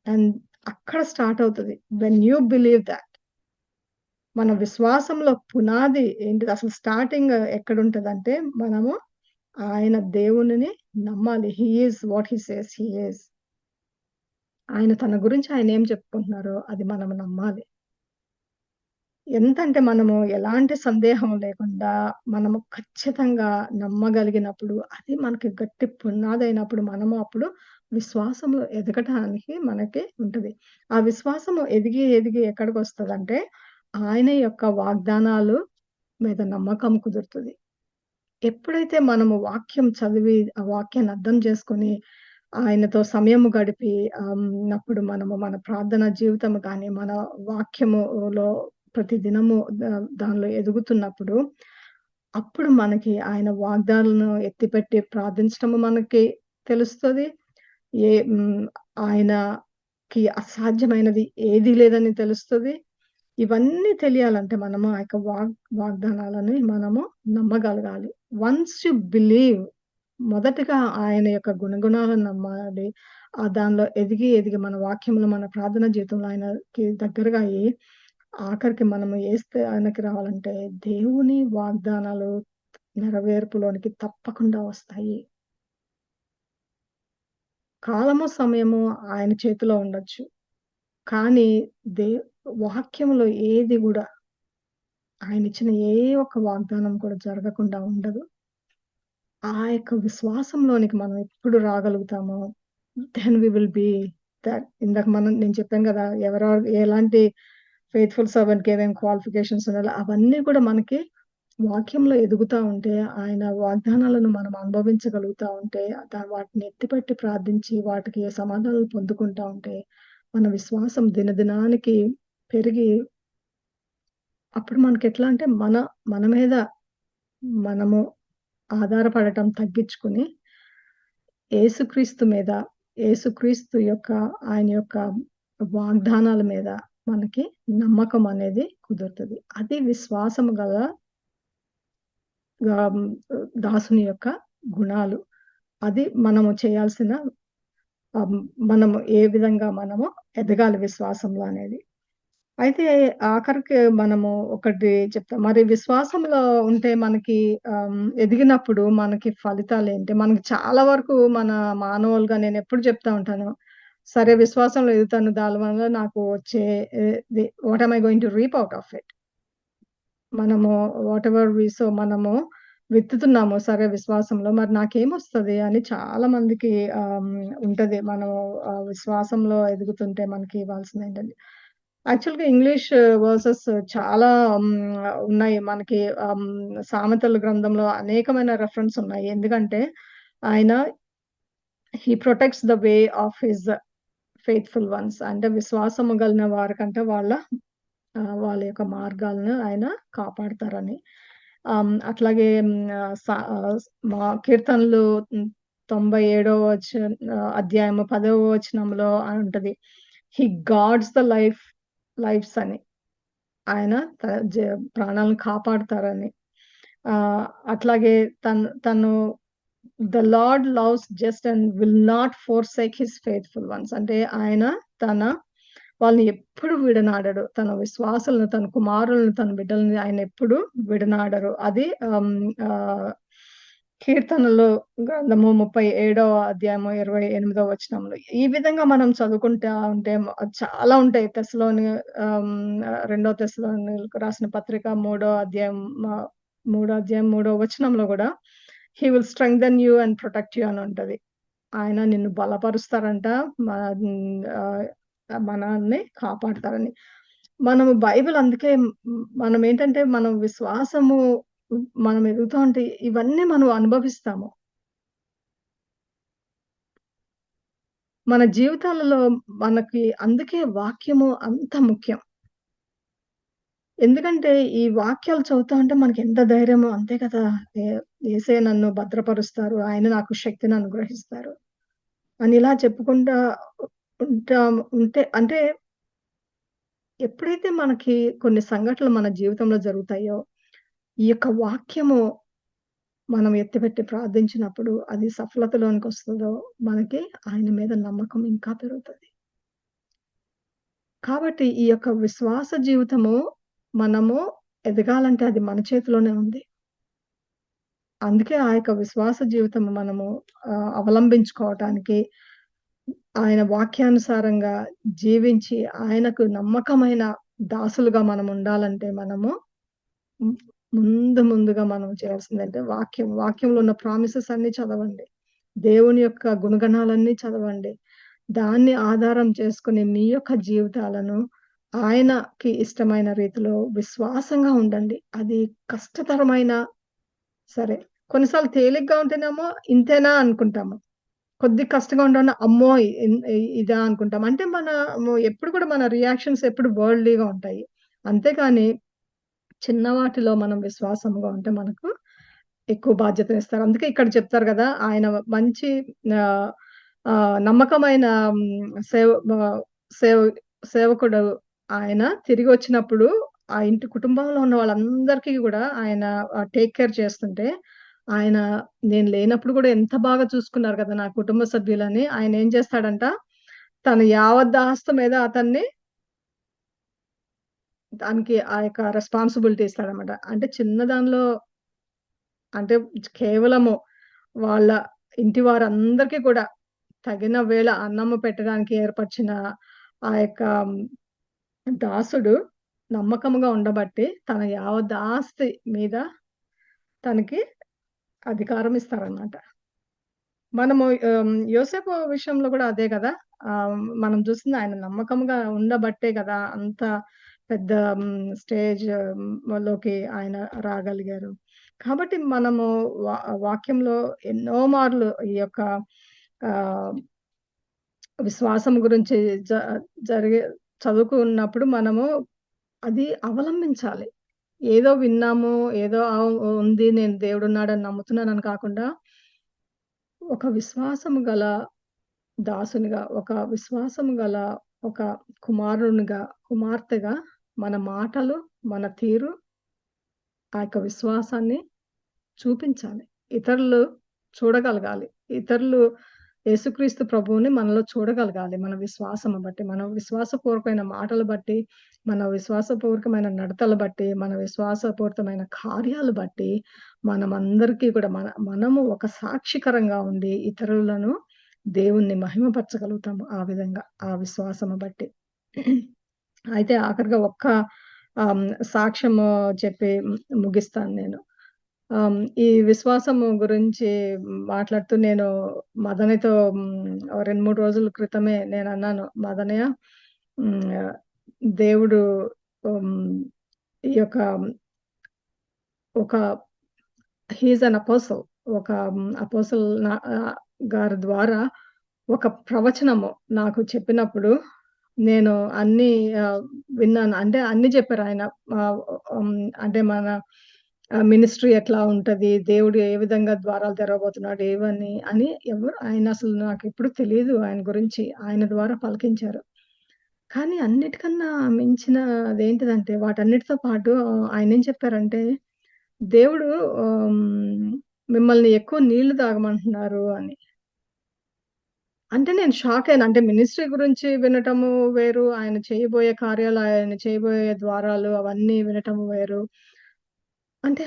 అండ్ అక్కడ స్టార్ట్ అవుతది. When you believe that. మన విశ్వాసంలో పునాది ఏంటిది అసలు స్టార్టింగ్ ఎక్కడుంటదంటే, మనము ఆయన దేవునిని నమ్మాలి. He is what he says he is. ఆయన తన గురించి ఆయనేం చెప్పుకుంటున్నారో అది మనం నమ్మాలి. ఎంతంటే మనము ఎలాంటి సందేహం లేకుండా మనము ఖచ్చితంగా నమ్మగలిగినప్పుడు, అది మనకి గట్టి పునాదయినప్పుడు మనము అప్పుడు విశ్వాసంలో ఎదగటానికి మనకి ఉంటది. ఆ విశ్వాసము ఎదిగి, ఎదిగి ఎక్కడికొస్తదంటే, ఆయన యొక్క వాగ్దానాలు మీద నమ్మకం కుదురుతది. ఎప్పుడైతే మనము వాక్యం చదివి, ఆ వాక్యాన్ని అర్థం చేసుకొని, ఆయనతో సమయం గడిపి నప్పుడు మనము మన ప్రార్థనా జీవితం గాని, మన వాక్యములో ప్రతిదినము దానిలో ఎదుగుతున్నప్పుడు, అప్పుడు మనకి ఆయన వాగ్దానాలను ఎత్తిపెట్టి ప్రార్థించటము మనకి తెలుస్తది. ఏ హ్మ్. ఆయనకి అసాధ్యమైనది ఏదీ లేదని తెలుస్తది. ఇవన్నీ తెలియాలంటే మనము ఆ యొక్క వాగ్దానాలని మనము నమ్మగలగాలి. వన్స్ యూ బిలీవ్ మొదటగా ఆయన యొక్క గుణగుణాలను నమ్మాలి. దానిలో ఎదిగి, ఎదిగి మన వాక్యంలో, మన ప్రార్థనా జీవితంలో ఆయనకి దగ్గరగా అయ్యి, ఆఖరికి మనము ఏ స్థాయికి రావాలంటే దేవుని వాగ్దానాలు నెరవేర్పులోనికి తప్పకుండా వస్తాయి. కాలము, సమయము ఆయన చేతిలో ఉండొచ్చు. కానీ దే వాక్యంలో ఏది గూడా ఆయనిచ్చిన ఏ ఒక్క వాగ్దానం కూడా జరగకుండా ఉండదు. ఆ యొక్క విశ్వాసంలోనికి మనం ఎప్పుడు రాగలుగుతామో, then we will be that ఇందాక నేను చెప్పాను గదా! ఎలాంటి ఫెయిత్‌ఫుల్ సర్వెంట్‌కి ఏమేం క్వాలిఫికేషన్స్ ఉండాలో అవన్నీ కూడా మనకి వాక్యంలో ఎదుగుతా ఉంటే, ఆయన వాగ్దానాలను మనం అనుభవించగలుగుతా ఉంటే, వాటిని ఎత్తిపట్టి ప్రార్థించి, వాటికి సమాధానాలు పొందుకుంటా ఉంటే, మన విశ్వాసం దినదినానికి పెరిగి, అప్పుడు మనకెట్లా అంటే, మన మీద మనము ఆధారపడటం తగ్గించుకొని, యేసుక్రీస్తు మీద, యేసుక్రీస్తు యొక్క ఆయన యొక్క వాగ్దానాల మీద మనకి నమ్మకం అనేది కుదురుతది. అది విశ్వాసము గల ఆహ్, హ్మ్, దాసుని యొక్క గుణాలు. అది మనము చేయాల్సిన ఆహ్, హ్మ్, మనము ఏ విధంగా మనము ఎదగాలి విశ్వాసంలో అనేది. అయితే ఆఖరికి మనము ఒకటి చెప్తాం. మరి విశ్వాసంలో ఉంటే మనకి ఎదిగినప్పుడు మనకి ఫలితాలేంటి? మనకి చాలా వరకు మన మానవులుగా నేనెప్పుడు చెప్తా ఉంటాను. సరే విశ్వాసంలో ఎదుగుతాను. దాని వల్ల నాకు వచ్చే what am I going to reap out of it? మనము వాటెవర్ మనము విత్తుతున్నాము సరే విశ్వాసంలో. మరి నాకేమొస్తది అని చాలా మందికి ఉంటది. మనం విశ్వాసంలో ఎదుగుతుంటే మనకి ఇవ్వాల్సిందేంటంటే యాక్చువల్‌గా ఇంగ్లీష్ వర్సెస్ చాలా ఉన్నాయి. మనకి సామెతల గ్రంథంలో అనేకమైన రెఫరెన్స్ ఉన్నాయి. ఎందుకంటే ఆయన he protects the way of his faithful ones అంటే విశ్వాసము గలిగిన వారికంటే వాళ్ళ యొక్క మార్గాలను ఆయన కాపాడతారని. అట్లాగే మా కీర్తనలు 97 అధ్యాయము 10వ వచనంలో ఉంటది. హి గార్డ్స్ ద లైఫ్స్ అని. ఆయన త జ ప్రాణాలను కాపాడతారని. అట్లాగే తను the lord loves just and will not forsake his faithful ones. అంటే ఆయన తన వాళ్ళని ఎప్పుడు విడనాడడు. తన విశ్వాసులను, తన కుమారులను, తన బిడ్డలని ఆయనెప్పుడు విడనాడరు. అది కీర్తనలు గ్రంథము 37వ అధ్యాయము 28వ వచనంలో. ఈ విధంగా మనం చదువుకుంటా ఉంటే చాలా ఉంటాయి. రెండో తెస్సలోనికీయులకు రాసిన పత్రిక మూడో అధ్యాయం మూడో వచనంలో గూడా he will strengthen you and protect you అని ఉంటది. ఆయన నిన్ను బలపరుస్తారంట. ఆహ్, మనల్ని కాపాడతారని. మనము బైబిల్ అందుకే మనమేంటంటే మనం విశ్వాసము మనం ఎదుగుతా ఉంటే ఇవన్నీ మనం అనుభవిస్తాము. మన జీవితాలలో మనకి అందుకే వాక్యము అంత ముఖ్యం. ఎందుకంటే ఈ వాక్యాలు చదువుతా ఉంటే మనకెంత ధైర్యమో అంతే కదా! ఏ యేసయ్య నన్ను భద్రపరుస్తారు. ఆయన నాకు శక్తిని అనుగ్రహిస్తారు. అని ఇలా చెప్పుకుంటా ఉంటే అంటే ఎప్పుడైతే మనకి కొన్ని సంఘటనలు మన జీవితంలో జరుగుతాయో, ఈ యొక్క వాక్యము మనం ఎత్తిపెట్టి ప్రార్థించినప్పుడు అది సఫలతలోనికొస్తదో, మనకి ఆయన మీద నమ్మకం ఇంకా పెరుగుతది. కాబట్టి ఈ యొక్క విశ్వాస జీవితము మనము ఎదగాలంటే అది మన చేతిలోనే ఉంది. అందుకే ఆ యొక్క విశ్వాస జీవితం మనము అవలంబించుకోవటానికి ఆయన వాక్యానుసారంగా జీవించి, ఆయనకు నమ్మకమైన దాసులుగా మనముండాలంటే మనము హ్మ్. ముందుగా మనం చేయాల్సిందంటే వాక్యంలో ఉన్న ప్రామిసెస్ అన్నీ చదవండి. దేవుని యొక్క గుణగణాలన్నీ చదవండి. దాన్ని ఆధారం చేసుకొని మీ యొక్క జీవితాలను ఆయనకి ఇష్టమైన రీతిలో విశ్వాసంగా ఉండండి. అది కష్టతరమైన సరే. కొన్నిసార్లు తేలిగ్గా ఉంటేనేమో ఇంతేనా అనుకుంటాము. కొద్దిగా కష్టంగా ఉండడం అమ్మో! ఇదా అనుకుంటాం. అంటే ఎప్పుడు కూడా మన రియాక్షన్స్ ఎప్పుడు వరల్డ్‌లీగా ఉంటాయి. అంతేగాని చిన్న వాటిలో మనం విశ్వాసంగా ఉంటే మనకు ఎక్కువ బాధ్యతనిస్తారు. అందుకే ఇక్కడ చెప్తారు గదా! ఆయన మంచి ఆహ్, నమ్మకమైన సేవ ఆహ్, సేవ సేవకుడు ఆయన తిరిగొచ్చినప్పుడు ఆ ఇంటి కుటుంబంలో ఉన్న వాళ్ళందరికీ గూడా ఆయన టేక్ కేర్ చేస్తుంటే, ఆయన నేను లేనప్పుడు గూడా ఎంత బాగా చూసుకున్నారు గదా! నా కుటుంబ సభ్యులని. ఆయనేం చేస్తాడంట, తన యావత్ ఆస్తి మీద అతన్ని దానికి ఆ యొక్క రెస్పాన్సిబిలిటీ ఇస్తాడనమాట. అంటే చిన్న దానిలో అంటే కేవలము వాళ్ళ ఇంటి వారందరికీ కూడా తగిన వేళ అన్నము పెట్టడానికి ఏర్పరిచిన ఆ యొక్క దాసుడు నమ్మకముగా ఉండబట్టి తన యావత్ ఆస్తి మీద తనకి అధికారం ఇస్తారనమాట. మనము యోసేపు విషయంలో గూడా అదే గదా! మనం చూసింది ఆయన నమ్మకంగా ఉండబట్టే గదా! అంత పెద్ద స్టేజ్ లోకి ఆయన రాగలిగారు. కాబట్టి మనము వా వాక్యంలో ఎన్నో మార్లు ఈ యొక్క ఆహ్, విశ్వాసం గురించి జ జరిగే చదువుకున్నప్పుడు మనము అది అవలంబించాలి. ఏదో విన్నాము, ఏదో ఉంది నేను దేవుడున్నాడని నమ్ముతున్నానని కాకుండా, ఒక విశ్వాసము గల దాసునిగా, ఒక విశ్వాసము గల ఒక కుమారునిగా, కుమార్తెగా మన మాటలు, మన తీరు ఆ యొక్క విశ్వాసాన్ని చూపించాలి. ఇతరులు చూడగలగాలి. ఇతరులు యేసుక్రీస్తు ప్రభువుని మనలో చూడగలగాలి. మన విశ్వాసము బట్టి, మన విశ్వాసపూర్వకమైన మాటలు బట్టి, మన విశ్వాసపూర్వకమైన నడతలు బట్టి, మన విశ్వాసపూరితమైన కార్యాలు బట్టి, మనమందరికీ కూడా మనము ఒక సాక్షికరంగా ఉండి ఇతరులను దేవుణ్ణి మహిమపరచగలుగుతాము. ఆ విధంగా ఆ విశ్వాసము బట్టి. అయితే ఆఖరిగా ఒక్క ఆహ్, సాక్ష్యము చెప్పి ముగిస్తాను నేను. ఈ విశ్వాసము గురించి మాట్లాడుతూ నేను మదనితో ఓ 2, 3 రోజుల క్రితమే నేనన్నాను. మదనయ్య ఆహ్, దేవుడు హ్మ్, ఈ యొక్క ఒక హి ఈస్ అన్ అపోస్టిల్. ఒక అపోస్టిల్ గారి ద్వారా ఒక ప్రవచనము నాకు చెప్పినప్పుడు నేను అన్నీ ఆహ్, విన్నాను. అంటే అన్నీ చెప్పారాయన. ఆహ్, హ్మ్. అంటే మన మినిస్ట్రీ ఎట్లా ఉంటది? దేవుడు ఏ విధంగా ద్వారాలు తెరవబోతున్నాడు? ఏవని అని ఆయనసలు నాకెప్పుడు తెలీదు ఆయన గురించి. ఆయన ద్వారా పలికించారు. కానీ అన్నిటికన్నా మించినదేంటిదంటే వాటన్నిటితో పాటు ఆయనేం చెప్పారంటే, దేవుడు మిమ్మల్ని ఎక్కువ నీళ్లు తాగమంటున్నారు అని. అంటే నేను షాకయ్యాను. అంటే మినిస్ట్రీ గురించి వినటము వేరు. ఆయన చేయబోయే కార్యాలు, ఆయన చేయబోయే ద్వారాలు అవన్నీ వినటము వేరు. అంటే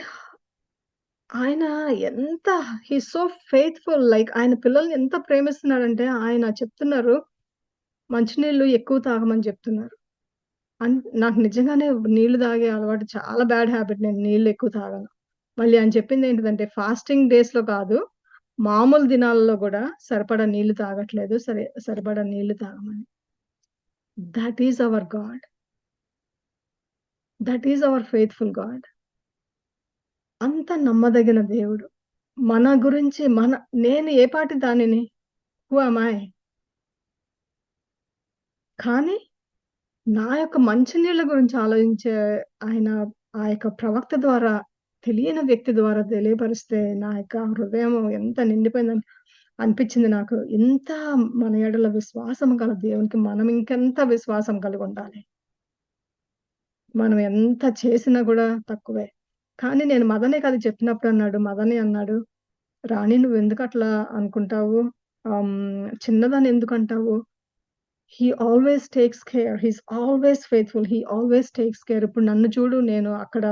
ఆయన ఎంత he is so faithful like ఆయన పిల్లల్ని ఎంత ప్రేమిస్తున్నాడంటే ఆయన చెప్తున్నారు, మంచినీళ్ళు ఎక్కువ తాగమని చెప్తున్నారు. నాకు నిజంగానే నీళ్లు తాగే అలవాటు చాలా బ్యాడ్ హాబిట్. నేను నీళ్లు ఎక్కువ తాగను. మళ్ళీ ఆయన చెప్పిందేంటిదంటే ఫాస్టింగ్ డేస్‌లో కాదు, మామూలు దినాల్లో గూడా సరిపడా నీళ్లు తాగట్లేదు. సరిపడా నీళ్లు తాగమని. That is our God. That is our faithful God. అంత నమ్మదగిన దేవుడు. మన గురించి నేను ఏ పాటి దానిని? Who am I? కానీ నా యొక్క మంచినీళ్ళ గురించి ఆలోచించే ఆయన ఆ యొక్క ప్రవక్త ద్వారా తెలియని వ్యక్తి ద్వారా తెలియపరిస్తే నా యొక్క హృదయం ఎంత నిండిపోయిందని అనిపించింది నాకు. ఇంత మన యెడల విశ్వాసం గల దేవునికి మనం ఇంకెంత విశ్వాసం కలిగుండాలి. మనం ఎంత చేసినా గూడా తక్కువే. కానీ నేను మదనే అది చెప్పినప్పుడు అన్నాడు. మదనే అన్నాడు, "రాణి నువ్వెందుకట్లా అనుకుంటావు? చిన్నదని ఎందుకంటావు? He always takes care. He is always faithful. He always takes care." ఇప్పుడు నన్ను చూడు నేను అక్కడ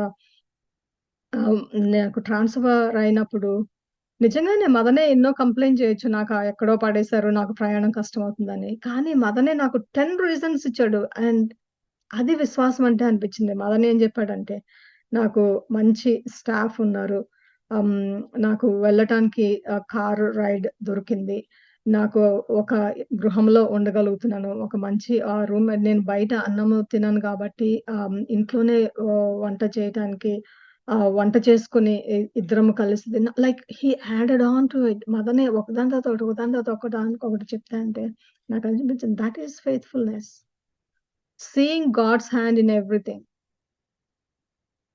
ఆహ్, నాకు ట్రాన్స్‌ఫర్ అయినప్పుడు నిజంగానే మదనే ఎన్నో కంప్లెయింట్ చేయొచ్చు. ఎక్కడో పడేశారు. నాకు ప్రయాణం కష్టమవుతుందని. కానీ మదనే నాకు 10 రీజన్స్ ఇచ్చాడు. అది విశ్వాసం అంటే అనిపించింది. మదన్ ఏం చెప్పాడంటే, నాకు మంచి స్టాఫ్ ఉన్నారు. నాకు వెళ్ళటానికి కారు రైడ్ దొరికింది. నాకు ఒక గృహంలో ఉండగలుగుతున్నాను. ఒక మంచి రూమ్‌మేట్ నేను బయట అన్నము తినను కాబట్టి ఇంట్లోనే వంట చేయటానికి వంట చేసుకొని ఇద్దరం కలిసి like he added on to it. మదనే ఒకదాని తర్వాత ఒకటి, ఒకదాని తర్వాత ఒకటి చెప్తా అంటే నాకు అనిపించింది that is faithfulness. Seeing God's hand in everything.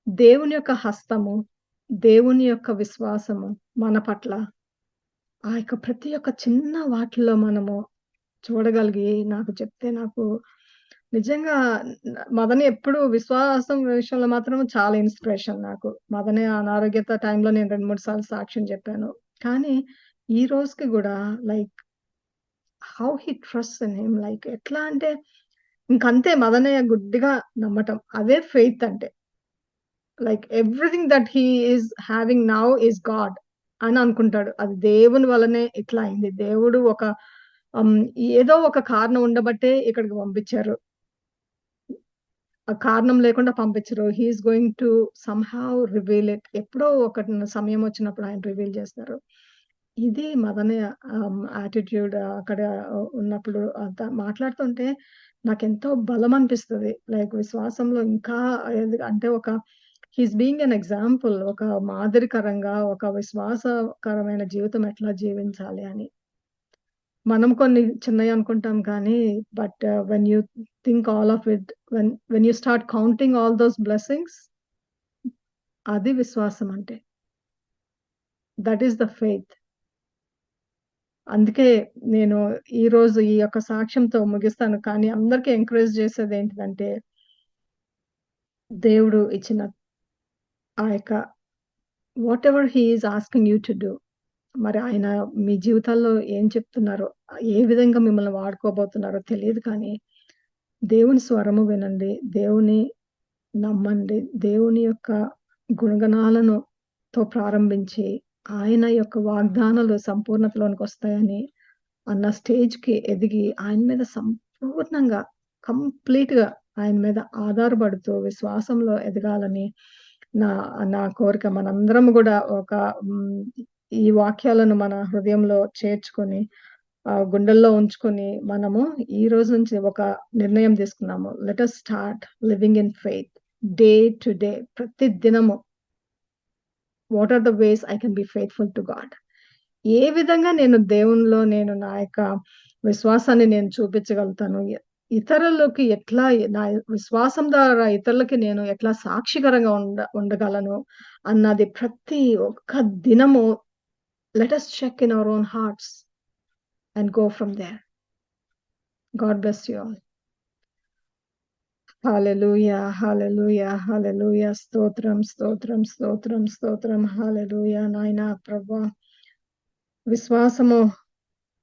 దేవుని యొక్క హస్తము, దేవుని యొక్క విశ్వాసము మన పట్ల ఆ యొక్క ప్రతి ఒక్క చిన్న వాటిలో మనము చూడగలిగి నాకు నిజంగా మదని ఎప్పుడు విశ్వాసం విషయంలో మాత్రం చాలా ఇన్‌స్పిరేషన్ నాకు. మదని అనారోగ్యత టైంలో నేను 2, 3 సార్లు సాక్ష్యం చెప్పాను. కానీ ఈ రోజుకి గూడా like how he trusts in him like ఎట్లా అంటే ఇంకంతే మదనయ్య గుడ్డిగా నమ్మటం. అదే ఫెయిత్ అంటే. Like everything that he is having now is God అని అనుకుంటాడు. అది దేవుని వల్లనే ఇట్లా అయింది. దేవుడు హ్మ్, ఏదో ఒక కారణం ఉండబట్టే ఇక్కడికి పంపించారు. కారణం లేకుండా పంపించరు. He is going to somehow reveal it. ఎప్పుడో ఒక సమయం వచ్చినప్పుడు ఆయన రివీల్ చేస్తారు. ఇది మదన్ యాటిట్యూడ్ అక్కడ ఉన్నప్పుడు మాట్లాడుతుంటే నాకెంతో బలం అనిపిస్తది. లైక్ విశ్వాసంలో ఇంకా అంటే he is being an example. ఒక మాదిరికరంగా ఒక విశ్వాసకరమైన జీవితం ఎట్లా జీవించాలి అని. మనం కొన్ని చిన్నయి అనుకుంటాం కానీ, but when you think all of it, when you start counting all those blessings, అది విశ్వాసం అంటే. That is the faith. అందుకే నేను ఈరోజు ఈ యొక్క సాక్ష్యంతో ముగిస్తాను. కానీ అందరికి ఎంకరేజ్ చేసేదేంటిదంటే, దేవుడు ఇచ్చిన ఆ యొక్క whatever he is asking you to do. మరి ఆయన మీ జీవితాల్లో ఏం చెప్తున్నారో, ఏ విధంగా మిమ్మల్ని వాడుకోబోతున్నారో తెలీదు కానీ, దేవుని స్వరము వినండి. దేవుని నమ్మండి. దేవుని యొక్క గుణగణాలను ప్రారంభించి, ఆయన యొక్క వాగ్దానాలు సంపూర్ణతలోనికొస్తాయని అన్న స్టేజ్‌కి ఎదిగి, ఆయన మీద సంపూర్ణంగా, కంప్లీట్‌గా ఆయన మీద ఆధారపడుతూ విశ్వాసంలో ఎదగాలని నా నా కోరిక. మనందరం గూడా హ్మ్, ఈ వాక్యాలను మన హృదయంలో చేర్చుకొని, గుండెల్లో ఉంచుకొని, మనము ఈ రోజు నుంచి ఒక నిర్ణయం తీసుకున్నాము. Let us start living in faith. Day to day, ప్రతి దినము what are the ways I can be faithful to God. ఏ విధంగా నేను దేవునిలో నేను నా యొక్క విశ్వాసాన్ని నేను చూపించగలుగుతాను. ఇతరులకి ఎట్లా నా విశ్వాసం ద్వారా ఇతరులకి నేను ఎట్లా సాక్షికరంగా ఉండగలను అన్నది ప్రతి ఒక్క దినము let us check in our own hearts and go from there. God bless you all. Hallelujah! Hallelujah! Hallelujah! స్తోత్రం, స్తోత్రం, స్తోత్రం, స్తోత్రం. హల్లెలూయా! నాయనా ప్రభువా, విశ్వాసము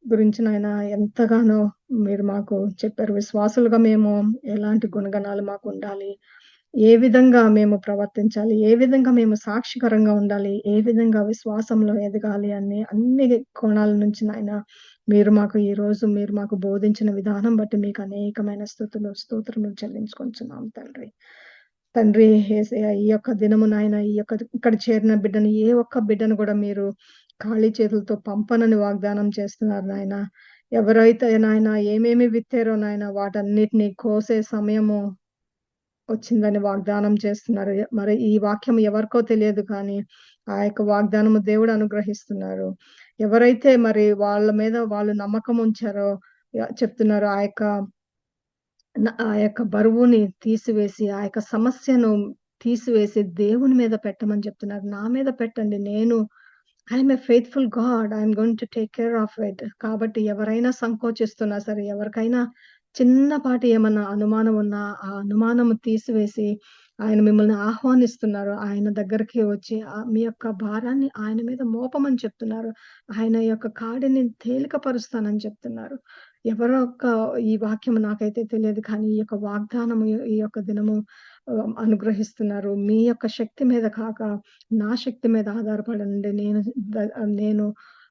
గురించి నాయన ఎంతగానో మీరు మాకు చెప్పారు. విశ్వాసులుగా మేము ఎలాంటి గుణగణాలు మాకుండాలి? ఏ విధంగా మేము ప్రవర్తించాలి? ఏ విధంగా మేము సాక్షికరంగా ఉండాలి? ఏ విధంగా విశ్వాసంలో ఎదగాలి అని అన్ని కోణాల నుంచి నాయన మీరు మాకు బోధించిన విధానం బట్టి మీకు అనేకమైన స్తుతులు, స్తోత్రములు చెల్లించుకొంచున్నాం తండ్రి. తండ్రి యేసయ్య, ఈ యొక్క దినము నాయన ఇక్కడ చేరిన బిడ్డని ఏ ఒక్క బిడ్డను గూడా మీరు ఖాళీ చేతులతో పంపనని వాగ్దానం చేస్తున్నారు నాయన. ఎవరైతే నాయన ఏమేమి విత్తారో నాయన వాటన్నిటిని కోసే సమయము వచ్చిందని వాగ్దానం చేస్తున్నారు. మరి ఈ వాక్యం ఎవరికో తెలియదు కానీ, ఆ యొక్క వాగ్దానము దేవుడు అనుగ్రహిస్తున్నారు. ఎవరైతే మరి వాళ్ళ మీద వాళ్ళు నమ్మకం ఉంచారో చెప్తున్నారు. ఆ యొక్క బరువుని తీసివేసి, ఆ యొక్క సమస్యను తీసివేసి దేవుని మీద పెట్టమని చెప్తున్నారు. నా మీద పెట్టండి. I am a faithful God. I am going to take care of it. కాబట్టి ఎవరైనా సంకోచిస్తున్నా సరే, ఎవరికైనా చిన్నపాటి ఏమన్నా అనుమానం ఉన్నా, ఆ అనుమానము తీసివేసి, ఆయన మిమ్మల్ని ఆహ్వానిస్తున్నారు. ఆయన దగ్గరికి వచ్చి మీ యొక్క భారాన్ని ఆయన మీద మోపమని చెప్తున్నారు. ఆయన యొక్క కాడిని తేలికపరుస్తానని చెప్తున్నారు. ఈ వాక్యం నాకైతే తెలియదు కానీ, ఈ యొక్క వాగ్దానము ఈ యొక్క దినము అనుగ్రహిస్తున్నారు. మీ యొక్క శక్తి మీద కాక నా శక్తి మీద ఆధారపడండి. నేను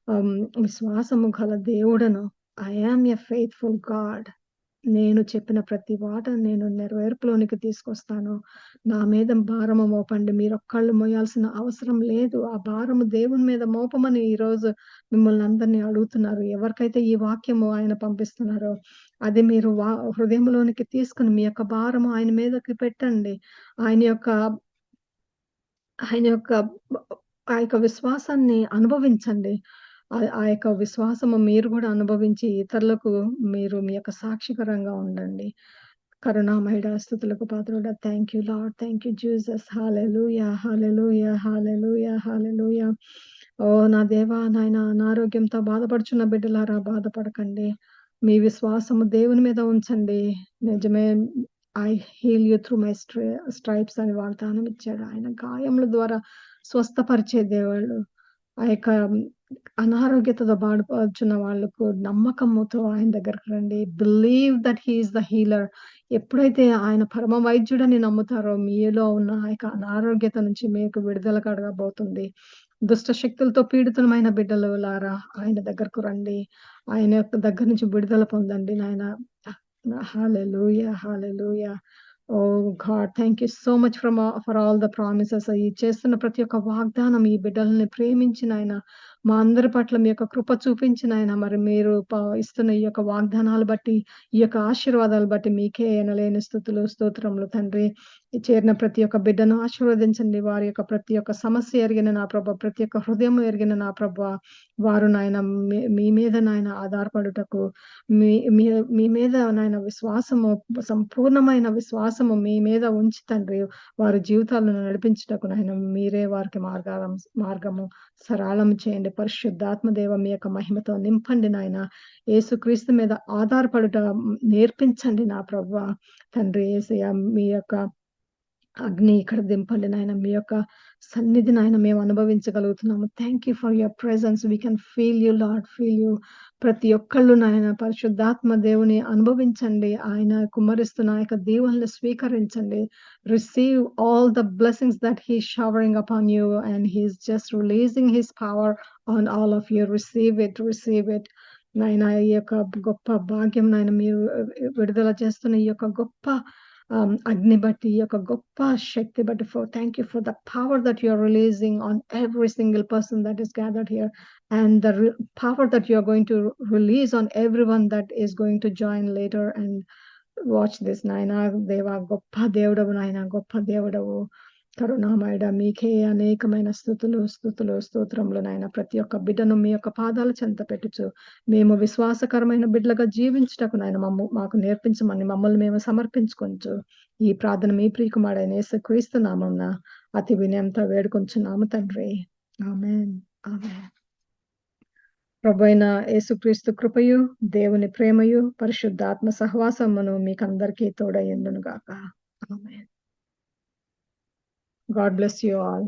ఆహ్, విశ్వాసము గల దేవుడను. I am a faithful God. నేను చెప్పిన ప్రతి మాటను నేను నెరవేర్పులోనికి తీసుకొస్తాను. నా మీద భారము మోపండి. మీరొక్కళ్ళు మోయాల్సిన అవసరం లేదు. ఆ భారము దేవుని మీద మోపమని ఈరోజు మిమ్మల్ని అందరిని అడుగుతున్నారు. ఎవరికైతే ఈ వాక్యము ఆయన పంపిస్తున్నారో, అది మీరు హృదయంలోనికి తీసుకొని మీ యొక్క భారము ఆయన మీదకి పెట్టండి. ఆయన యొక్క ఆయన యొక్క ఆ యొక్క విశ్వాసాన్ని అనుభవించండి. ఆ యొక్క విశ్వాసము మీరు గూడా అనుభవించి ఇతరులకు మీరు మీ యొక్క సాక్షికరంగా ఉండండి. కరుణామయుడా, స్తుతులకు పాత్రుడా, thank you Lord. Thank you Jesus. Hallelujah! Hallelujah! Hallelujah! Hallelujah! Oh! నా దేవా, నాయనా, అనారోగ్యంతో బాధపడుచున్న బిడ్డలారా బాధపడకండి. మీ విశ్వాసము దేవుని మీద ఉంచండి. నిజమే, I heal you through my stripes అని వాగ్దానం ఇచ్చాడు. ఆయన గాయముల ద్వారా స్వస్థపరిచే దేవుడు. ఆ యొక్క అనారోగ్యతతో బాధపడుచున్న వాళ్ళకు నమ్మకముతో ఆయన దగ్గరికి రండి. Believe that he is the healer. ఎప్పుడైతే ఆయన పరమ వైద్యుడని నమ్ముతారో మీలో ఉన్న ఆ యొక్క అనారోగ్యత నుంచి మీకు విడుదల కలగబోతుంది. దుష్ట శక్తులతో పీడితమైన బిడ్డలులారా ఆయన దగ్గరకు రండి. ఆయన యొక్క దగ్గర నుంచి విడుదల పొందండి నాయన. Hallelujah! Hallelujah! Oh! God thank you so much for all the promises. ఈ చేస్తున్న ప్రతి ఒక్క వాగ్దానం ఈ బిడ్డలని ప్రేమించి నాయన, మా అందరి పట్ల మీ యొక్క కృప చూపించి నాయన, మరి మీరు ఇస్తున్న ఈ యొక్క వాగ్దానాలు బట్టి, ఈ యొక్క ఆశీర్వాదాలు బట్టి మీకే ఎనలేని స్థుతులు, స్తోత్రములు తండ్రి. ఈ చేరిన ప్రతి ఒక్క బిడ్డను ఆశీర్వదించండి. వారి యొక్క ప్రతి ఒక్క సమస్య ఎరిగిన నా ప్రభ, ప్రతి ఒక్క హృదయం ఎరిగిన నా ప్రభ, వారు నాయన మీ మీద నాయన ఆధారపడుటకు, మీ మీ మీ మీద నాయన విశ్వాసము, సంపూర్ణమైన విశ్వాసము మీ మీద ఉంచి తండ్రి, వారి జీవితాలను నడిపించుటకు నాయన మీరే వారికి మార్గము సరళం చేయండి. పరిశుద్ధాత్మ దేవ మీ యొక్క మహిమతో నింపండి నాయన. యేసుక్రీస్తు మీద ఆధారపడుట నేర్పించండి నా ప్రభువా. తండ్రి యేసయ్య, మీ యొక్క అగ్ని ఇక్కడ దింపండి నాయన. మీ యొక్క సన్నిధి నాయన మేము అనుభవించగలుగుతున్నాము. Thank you for your presence. We can feel you Lord, feel you. ప్రతి ఒక్కళ్ళు నాయన పరిశుద్ధాత్మ దేవుని అనుభవించండి. ఆయన కుమ్మరిస్తున్న ఆ యొక్క దీవెనలు స్వీకరించండి. Receive all the blessings that he is showering upon you and he is just releasing his power on all of you. Receive it, receive it. నాయన ఈ యొక్క గొప్ప భాగ్యం నాయన మీరు విడుదల చేస్తున్న ఈ యొక్క గొప్ప అగ్ని బట్టి, ఈ యొక్క గొప్ప శక్తి బట్టి, thank you for the power that you are releasing on every single person that is gathered here, and the power that you are going to release on everyone that is going to join later and watch this. నాయనా దేవా, గొప్ప దేవుడవు నాయన, గొప్ప దేవుడవు, కరుణామయుడ, మీకే అనేకమైన స్తుతులు, స్తుతులు, స్తోత్రములు నాయన. ప్రతి ఒక్క బిడ్డను మీ యొక్క పాదాల చెంత పెట్టుచు మేము విశ్వాసకరమైన బిడ్డలుగా జీవించుటకు నాయన మాకు నేర్పించమని మమ్మల్ని మేము సమర్పించుకొంచు ఈ ప్రార్థన మీ ప్రియకుమారుడైన యేసుక్రీస్తు నామమున అతి వినయంతో వేడుకొంచున్నాము తండ్రి. ఆమేన్, ఆమేన్. ప్రభువైన యేసుక్రీస్తు కృపయు, దేవుని ప్రేమయు, పరిశుద్ధాత్మ సహవాసమును మీకందరికీ తోడయ్యుండును గాక. ఆమేన్. God bless you all.